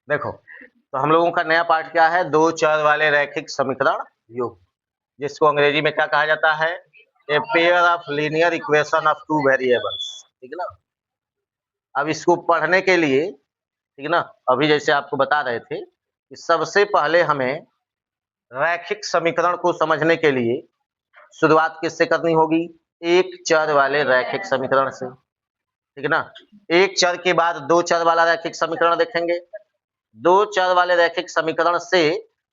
देखो, तो हम लोगों का नया पार्ट क्या है, दो चर वाले रैखिक समीकरण योग, जिसको अंग्रेजी में क्या कहा जाता है, a pair of linear equation of two variables. ठीक है ना। अब इसको पढ़ने के लिए, ठीक है ना, अभी जैसे आपको बता रहे थे कि सबसे पहले हमें रैखिक समीकरण को समझने के लिए शुरुआत किससे करनी होगी, एक चर वाले रैखिक समीकरण से। ठीक है ना। एक चर के बाद दो चर वाला रैखिक समीकरण देखेंगे, दो चर वाले रैखिक समीकरण से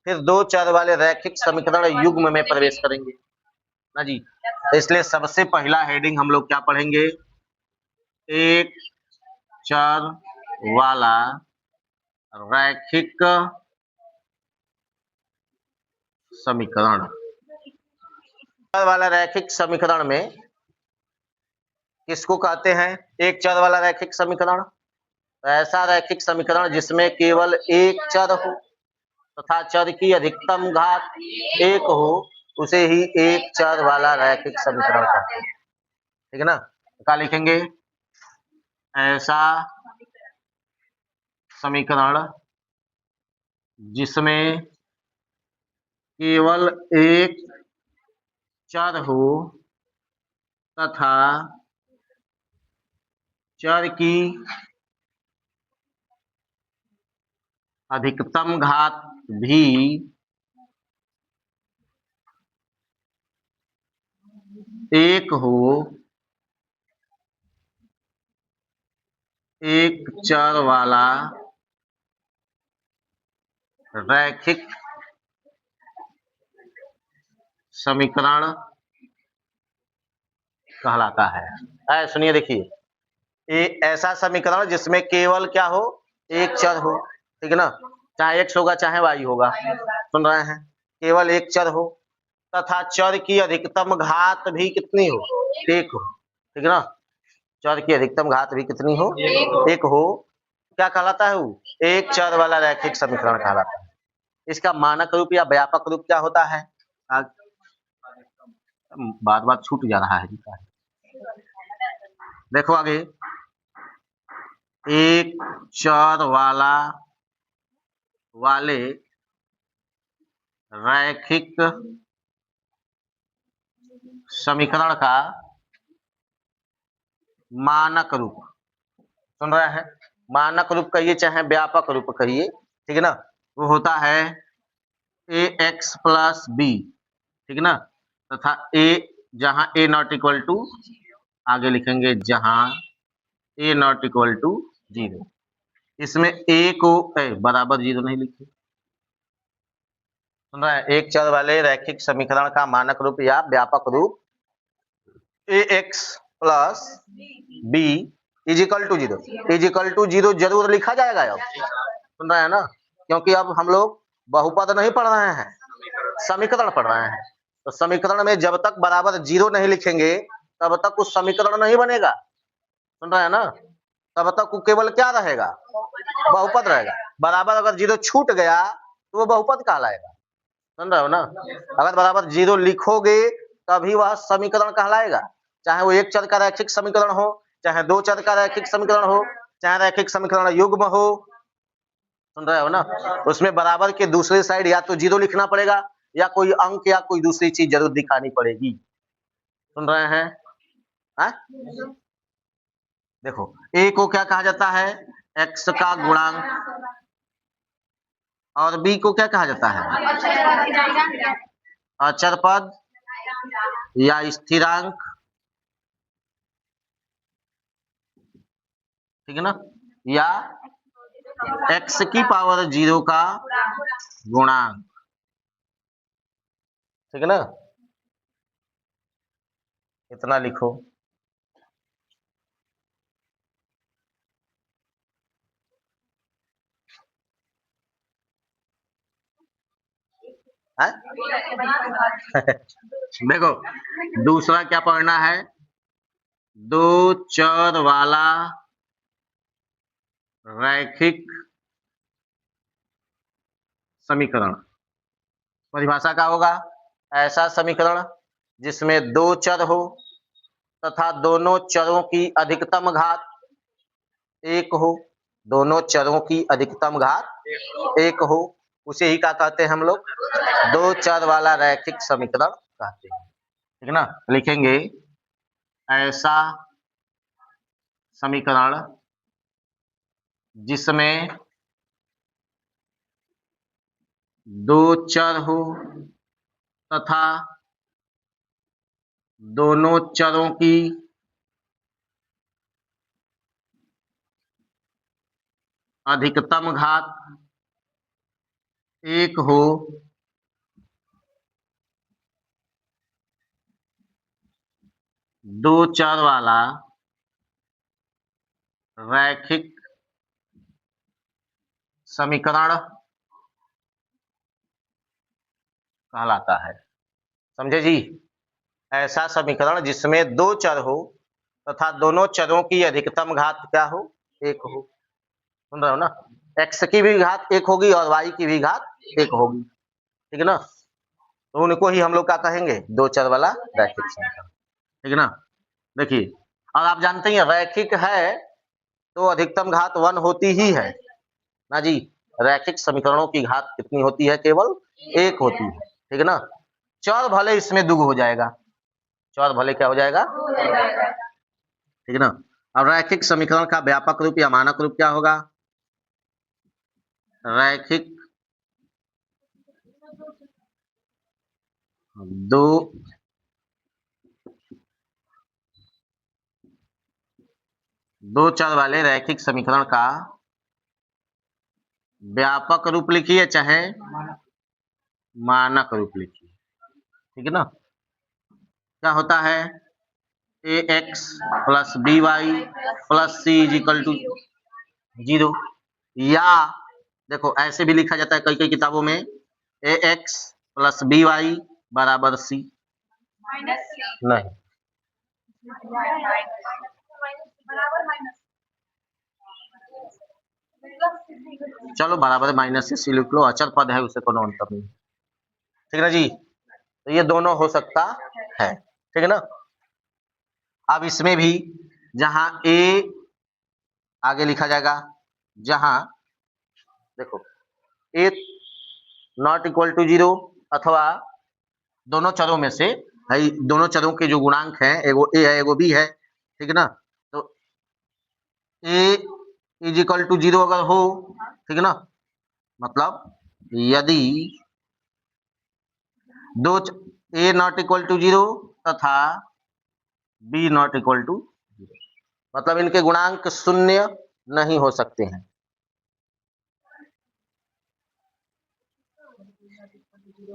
फिर दो चर वाले रैखिक समीकरण युग्म में प्रवेश करेंगे ना जी। तो इसलिए सबसे पहला हेडिंग हम लोग क्या पढ़ेंगे, एक चर वाला रैखिक समीकरण। चर वाला रैखिक समीकरण में किसको कहते हैं, एक चर वाला रैखिक समीकरण, ऐसा रैखिक समीकरण जिसमें केवल एक चर हो तथा चर की अधिकतम घात एक हो, उसे ही एक चर वाला रैखिक समीकरण कहते हैं। ठीक है ना। क्या लिखेंगे, ऐसा समीकरण जिसमें केवल एक चर हो तथा चर की अधिकतम घात भी एक हो, एक चर वाला रैखिक समीकरण कहलाता है। सुनिए, देखिए, ऐसा समीकरण जिसमें केवल क्या हो, एक चर हो। ठीक है ना, चाहे x होगा चाहे y होगा, सुन रहे हैं, केवल एक चर हो तथा चर की अधिकतम घात भी कितनी हो, एक हो। ठीक है ना, चर की अधिकतम घात भी कितनी हो, एक हो। क्या कहलाता है वो, एक चर वाला रैखिक समीकरण कहलाता है। इसका मानक रूप या व्यापक रूप क्या होता है, बात बात छूट जा रहा है। देखो आगे, एक चर वाले रैखिक समीकरण का मानक रूप, सुन रहे हैं, मानक रूप कहिए चाहे व्यापक रूप कहिए, ठीक है ना, वो होता है ए एक्स प्लस बी। ठीक है ना, तथा ए जहां ए नॉट इक्वल टू, आगे लिखेंगे जहां ए नॉट इक्वल टू जीरो। इसमें ए को बराबर जीरो नहीं लिखे, सुन रहे हैं, एक चर वाले रैखिक समीकरण का मानक रूप या व्यापक रूप a x plus b is equal to zero, is equal to zero जरूर लिखा जाएगा। अब सुन रहे हैं ना, क्योंकि अब हम लोग बहुपद नहीं पढ़ रहे हैं, समीकरण पढ़ रहे हैं। तो समीकरण में जब तक बराबर जीरो नहीं लिखेंगे तब तक उस समीकरण नहीं बनेगा, सुन रहे हैं ना, तब तक वो केवल क्या रहेगा, बहुपद रहेगा। बराबर अगर जीरो छूट गया तो वो बहुपद कहलाएगा, सुन रहे हो ना। अगर बराबर जीरो लिखोगे तभी वह समीकरण कहलाएगा, चाहे वो एक चर का रैखिक समीकरण हो, चाहे दो चर का रैखिक समीकरण हो, चाहे रैखिक समीकरण युग्म हो, सुन रहे हो ना। उसमें बराबर के दूसरे साइड या तो जीरो लिखना पड़ेगा या कोई अंक या कोई दूसरी चीज जरूर दिखानी पड़ेगी, सुन रहे हैं। देखो, ए को क्या कहा जाता है, एक्स का गुणांक, और बी को क्या कहा जाता है, अचर पद या स्थिरांक। ठीक है ना, या एक्स की पावर जीरो का गुणांक। ठीक है ना, इतना लिखो। देखो, दूसरा क्या पढ़ना है, दो चर वाला रैखिक समीकरण। परिभाषा क्या होगा, ऐसा समीकरण जिसमें दो चर हो तथा दोनों चरों की अधिकतम घात एक हो, दोनों चरों की अधिकतम घात एक हो, उसे ही क्या कहते हैं हम लोग, दो चर वाला रैखिक समीकरण कहते हैं। ठीक है ना, लिखेंगे ऐसा समीकरण जिसमें दो चर हो तथा दोनों चरों की अधिकतम घात एक हो, दो चर वाला रैखिक समीकरण कहलाता है। समझे जी? ऐसा समीकरण जिसमें दो चर हो तथा दोनों चरों की अधिकतम घात क्या हो, एक हो। सुन रहे हो ना, x की भी घात एक होगी और y की भी घात एक होगी। ठीक है ना, तो उनको ही हम लोग क्या कहेंगे, दो चर वाला रैखिक समीकरण। ठीक है ना, देखिए, और आप जानते हैं रैखिक है तो अधिकतम घात 1 होती ही है ना जी। रैखिक समीकरणों की घात कितनी होती है, केवल एक होती है। ठीक है ना, चर भले इसमें दुगुना हो जाएगा, चर भले क्या हो जाएगा, ठीक है ना। अब रैखिक समीकरण का व्यापक रूप या मानक रूप क्या होगा, रैखिक दो दो चर वाले रैखिक समीकरण का व्यापक रूप लिखिए चाहे मानक रूप लिखिए। ठीक है ना, क्या होता है, a x plus b y plus c is equal to 0, या देखो ऐसे भी लिखा जाता है कई कई किताबों में, ए एक्स प्लस बी वाई बराबर सी। नहीं, चलो बराबर माइनस से सी लिख लो, अचर पद है, उसे कोनो अंतर नहीं। ठीक है ना जी, तो ये दोनों हो सकता है। ठीक है ना, अब इसमें भी जहां ए आगे लिखा जाएगा, जहां देखो ए नॉट इक्वल टू 0 अथवा दोनों चरों में से है, दोनों चरों के जो गुणांक हैं, एगो ए है एगो बी है। ठीक है ना, तो ए इज इक्वल टू 0 अगर हो, ठीक है ना, मतलब यदि दो ए नॉट इक्वल टू 0 तथा बी नॉट इक्वल टू 0, मतलब इनके गुणांक शून्य नहीं हो सकते हैं।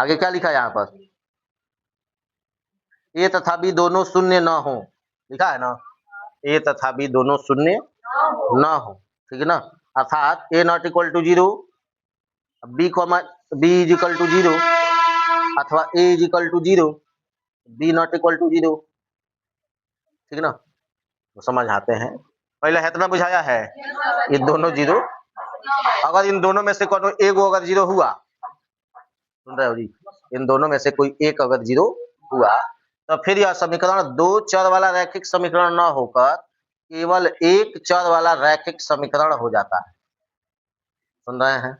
आगे क्या लिखा है यहाँ पर, ए तथा बी दोनों शून्य न हो, लिखा है ना, ए तथा बी दोनों शून्य न हो। ठीक है ना, अर्थात a not equal to 0, b comma b is equal to 0 अथवा a is equal to 0, b not equal to 0। ठीक है ना, तो समझ आते हैं, पहले है इतना बुझाया है, ये दोनों 0, अगर इन दोनों में से कोनो एक अगर 0 हुआ, सुन रहे हो जी, इन दोनों में से कोई एक अगर 0 हुआ, तो फिर यह समीकरण दो चर वाला रैखिक समीकरण न होकर केवल एक चर वाला रैखिक समीकरण हो जाता है। सुन रहे हैं,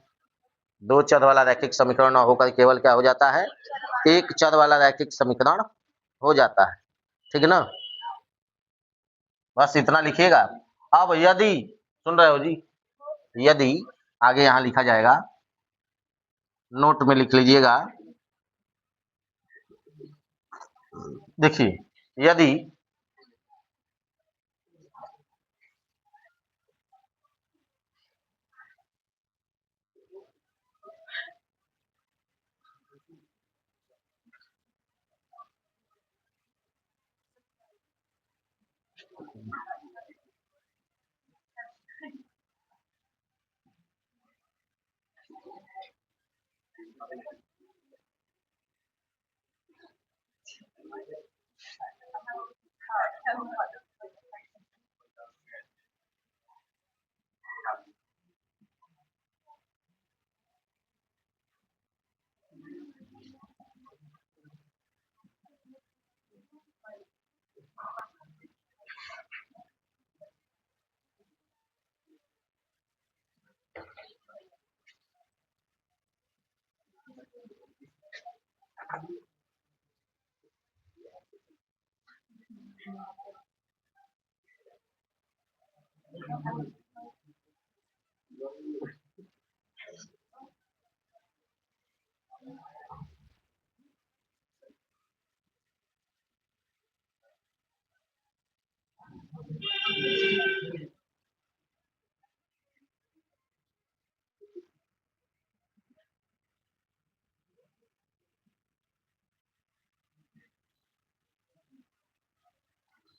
दो चर वाला रैखिक समीकरण न होकर केवल क्या हो जाता है, एक चर वाला रैखिक समीकरण हो जाता है। ठीक है ना, बस इतना लिखिएगा। अब यदि, सुन रहे हो जी, यदि आगे यहां लिखा जाएगा, नोट में लिख लीजिएगा, देखिए यदि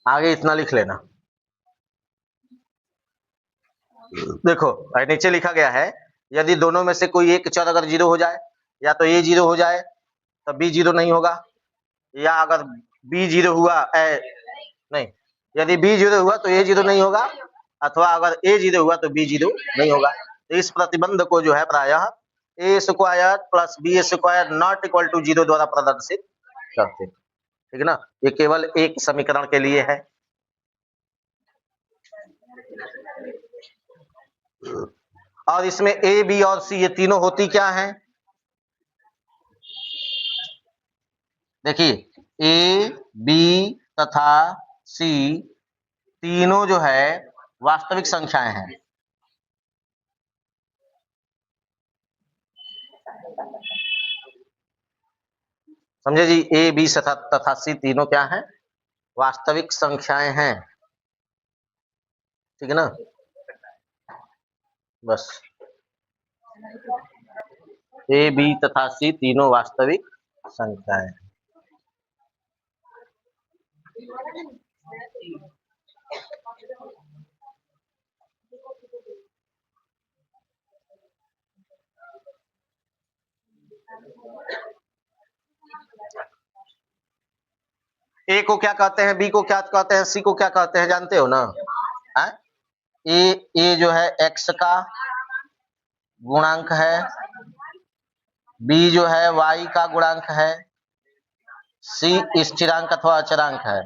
आगे इतना लिख लेना। देखो नीचे लिखा गया है, यदि दोनों में से कोई एक चर अगर 0 हो जाए, या तो a 0 हो जाए तब b 0 नहीं होगा, या अगर b 0 हुआ नहीं, यदि b 0 हुआ तो a 0 नहीं होगा, अथवा अगर a 0 हुआ तो b 0 नहीं होगा। तो इस प्रतिबंध को जो है प्रायः a square plus b square not equal to 0 द्वारा प्रदर्शित करते हैं। ठीक है ना, ये केवल एक समीकरण के लिए है। और इसमें ए बी और सी ये तीनों होती क्या हैं? देखिए ए बी तथा सी तीनों जो है वास्तविक संख्याएं हैं। समझे जी, ए बी तथा सी तीनों क्या हैं? वास्तविक संख्याएं हैं। ठीक है ना, बस ए बी तथा सी तीनों वास्तविक संख्याएं। ए को क्या कहते हैं, बी को क्या कहते हैं, सी को क्या कहते हैं, जानते हो ना? ए जो है एक्स का गुणांक है, बी जो है वाई का गुणांक है, सी स्थिरांक अथवा अचरांक है।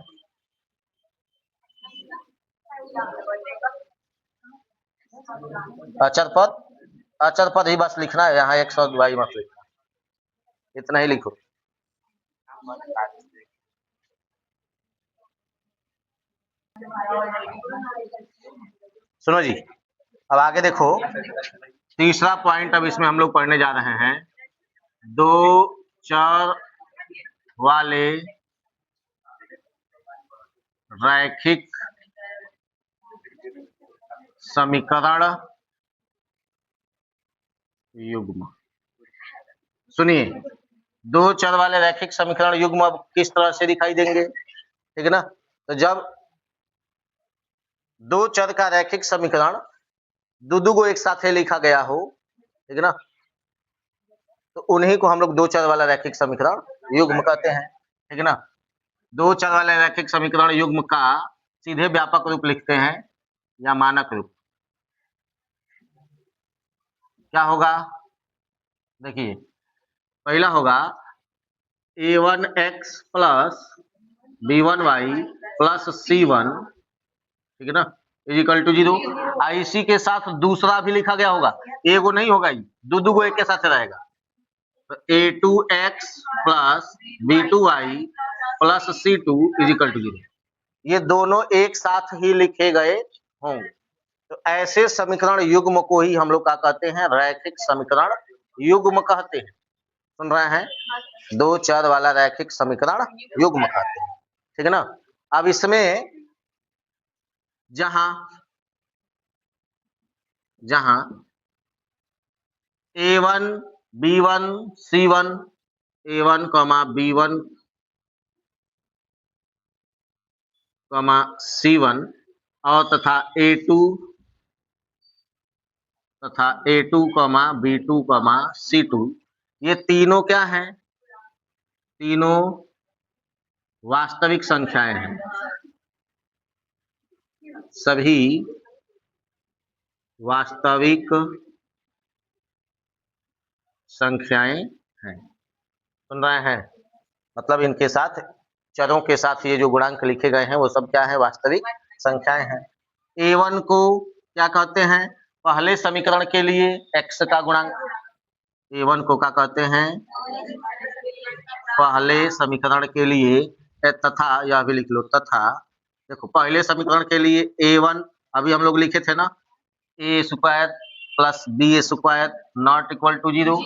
अचर पद ही बस लिखना है, यहाँ एक्स और वाई मत लिखना, इतना ही लिखो। सुनो जी, अब आगे देखो, तीसरा पॉइंट अब इसमें हम लोग पढ़ने जा रहे हैं, दो चर वाले रैखिक समीकरण युग्म। सुनिए, दो चर वाले रैखिक समीकरण युग्म अब किस तरह से दिखाई देंगे? ठीक है ना, तो जब दो चर का रैखिक समीकरण दो को एक साथ लिखा गया हो, ठीक है ना, तो उन्हीं को हम लोग दो चर वाला रैखिक समीकरण युग्म कहते हैं। ठीक है ना, दो चर वाले रैखिक समीकरण युग्म का सीधे व्यापक रूप लिखते हैं या मानक रूप। क्या होगा? देखिए, पहला होगा a1x plus b1y plus c1, ठीक है ना, इक्वल टू 0। इसी के साथ दूसरा भी लिखा गया होगा, ए को नहीं होगा, दो को एक के साथ रहेगा, तो a2x plus b2y plus c2 equal to 0। ये दोनों एक साथ ही लिखे गए होंगे। तो ऐसे समीकरण युग्म को ही हम लोग क्या कहते हैं? रैखिक समीकरण युग्म कहते हैं। सुन रहे हैं? दो चर वाला रैखिक समीकरण युग्म कहते हैं। ठीक है ना, अब इसमें जहां a1 b1 c1 a1 b1 c1 और तथा a2 b2 c2, ये तीनों क्या हैं? तीनों वास्तविक संख्याएं हैं, सभी वास्तविक संख्याएं हैं। सुन रहे हैं? मतलब इनके साथ चरों के साथ ये जो गुणांक लिखे गए हैं वो सब क्या है? वास्तविक संख्याएं हैं। a1 को क्या कहते हैं? पहले समीकरण के लिए x का गुणांक, a1 को क्या कहते हैं? पहले समीकरण के लिए, तथा यह भी लिख लो, तथा देखो पहले समीकरण के लिए a1 अभी हम लोग लिखे थे ना a square plus b square not equal to 0।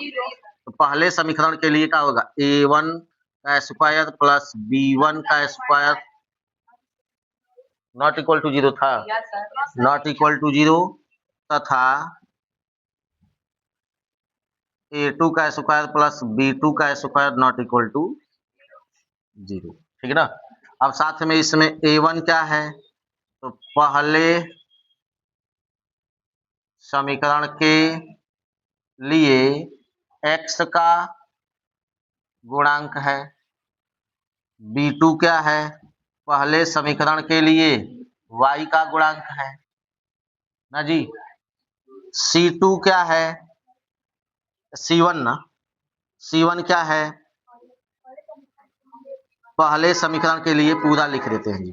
तो पहले समीकरण के लिए क्या होगा, a1 का स्क्वायर प्लस b1 का स्क्वायर नॉट इक्वल टू 0 था, नॉट इक्वल टू 0 तथा a2 का स्क्वायर प्लस b2 का स्क्वायर नॉट इक्वल टू 0। ठीक है ना। अब साथ में इसमें a1 क्या है, तो पहले समीकरण के लिए x का गुणांक है, b2 क्या है, पहले समीकरण के लिए y का गुणांक है ना जी, c2 क्या है, c1 ना, c1 क्या है, पहले समीकरण के लिए पूरा लिख देते हैं जी,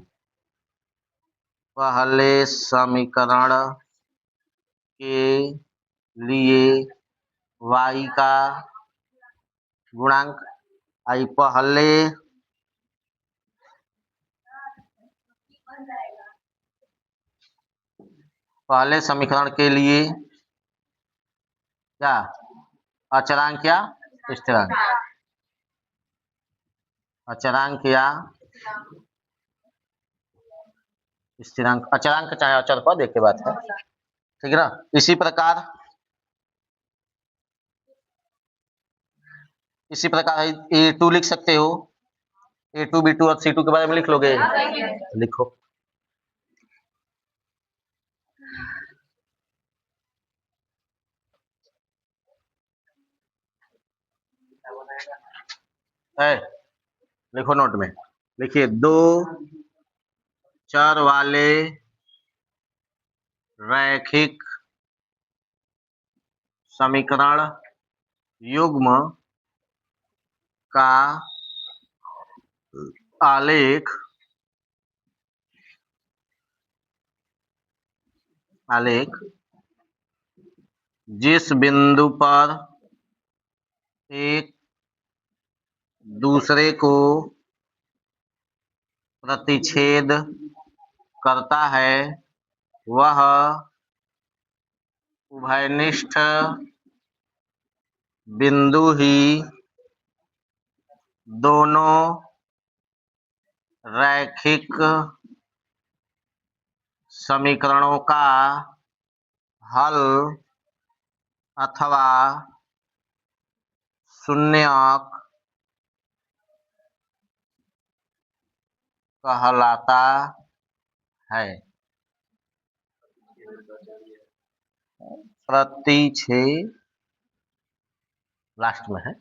पहले समीकरण के लिए y का गुणांक आई, पहले समीकरण के लिए क्या अचरांक या स्थिरांक, अचरांक या स्थिरांक, अचरांक चाहे अचर पद एक के बात है। ठीक है ना। इसी प्रकार A2 लिख सकते हो, A2 B2 और C2 के बारे में लिख लोगे, लिखो। है लिखो नोट में, लिखिए दो चर वाले रैखिक समीकरण युग्म का आलेख जिस बिंदु पर एक दूसरे को प्रतिच्छेद करता है वह उभयनिष्ठ बिंदु ही दोनों रैखिक समीकरणों का हल अथवा शून्यक कहलाता है। प्रतिच्छेद लास्ट में है।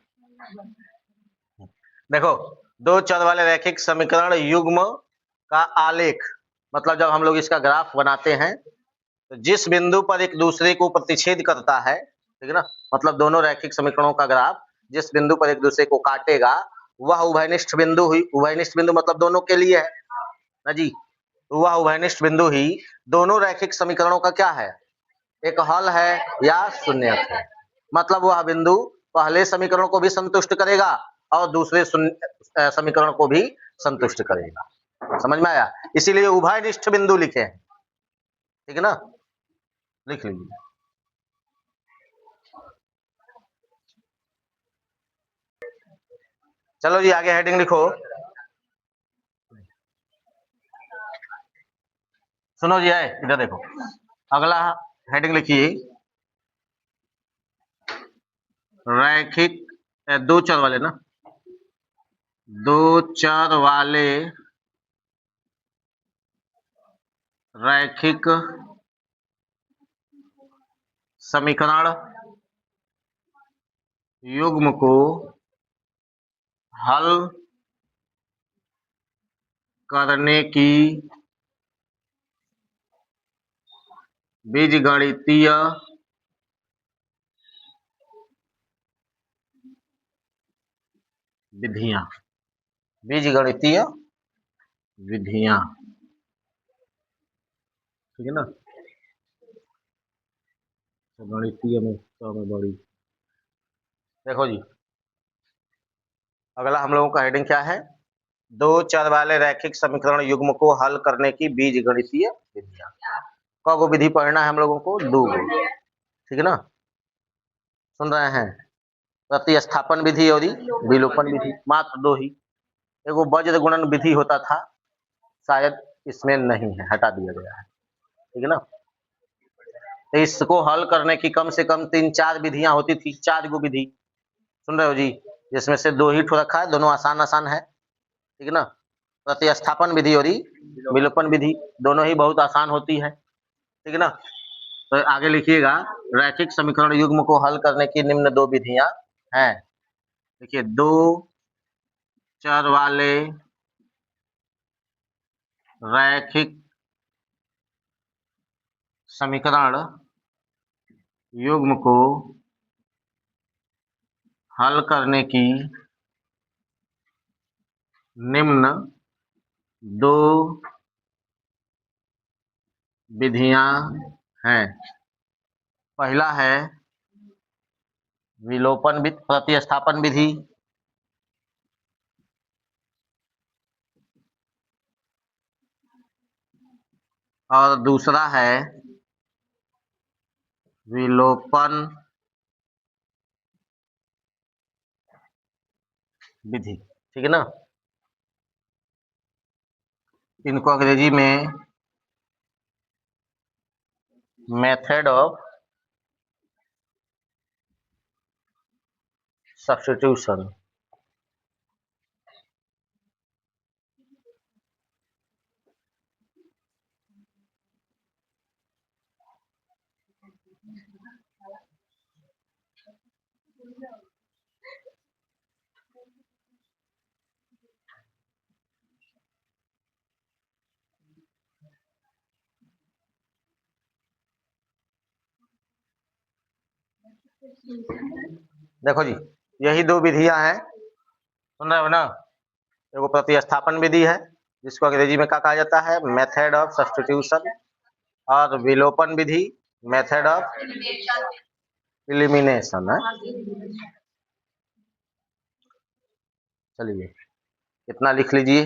देखो, दो चर वाले रैखिक समीकरण युग्म का आलेख, मतलब जब हम लोग इसका ग्राफ बनाते हैं तो जिस बिंदु पर एक दूसरे को प्रतिच्छेद करता है, ठीक है ना, मतलब दोनों रैखिक समीकरणों का ग्राफ जिस बिंदु पर एक दूसरे को काटेगा वह उभयनिष्ठ बिंदु हुई, उभयनिष्ठ बिंदु मतलब दोनों के लिए है ना जी, वह उभयनिष्ठ बिंदु ही दोनों रैखिक समीकरणों का क्या है, एक हल है या शून्यक है। मतलब वह बिंदु पहले समीकरण को भी संतुष्ट करेगा और दूसरे समीकरण को भी संतुष्ट करेगा। समझ में आया, इसीलिए उभयनिष्ठ बिंदु लिखे हैं। ठीक है ना, लिख लीजिए। चलो जी आगे हेडिंग लिखो। सुनो जी, है इधर देखो, अगला हेडिंग लिखिए रैखिक, दो चर वाले ना, दो चर वाले रैखिक समीकरण युग्म को हल करने की बीजगणितीय विधियां, बीजगणितीय विधियां, ठीक है ना, गणितीय में बड़ी। देखो जी, अगला हम लोगों का हेडिंग क्या है, दो चर वाले रैखिक समीकरण युग्म को हल करने की बीजगणितीय विधियां। कगो विधि पढ़ना है हम लोगों को? 2 गो, ठीक है ना। सुन रहे हैं? प्रतिस्थापन विधि और विलोपन विधि, मात्र 2 ही। एगो वज्र गुणन विधि होता था, शायद इसमें नहीं है, हटा दिया गया है, ठीक है ना। तो इसको हल करने की कम से कम 3-4 विधियां होती थी, 4 गो विधि। सुन रहे हो जी? जिसमें से 2 ही ठो रखा है, दोनों आसान आसान है, ठीक है ना। प्रतिस्थापन विधि और विलोपन विधि दोनों ही बहुत आसान होती है, ठीक है ना। तो आगे लिखिएगा, रैखिक समीकरण युग्म को हल करने की निम्न 2 विधियां हैं। देखिए, 2 चर वाले रैखिक समीकरण युग्म को हल करने की निम्न 2 विधियां हैं। पहला है विलोपन प्रतिस्थापन विधि, और दूसरा है विलोपन विधि, ठीक है ना। इनको अंग्रेजी में मेथड ऑफ सब्स्टिट्यूशन, देखो जी, यही 2 विधियां हैं, सुन रहे हो ना। एगो प्रतिस्थापन विधि है, जिसको अंग्रेजी में क्या कहा जाता है? मेथड ऑफ सब्स्टिट्यूशन, और विलोपन विधि मेथड ऑफ एलिमिनेशन है। चलिए, इतना लिख लीजिए।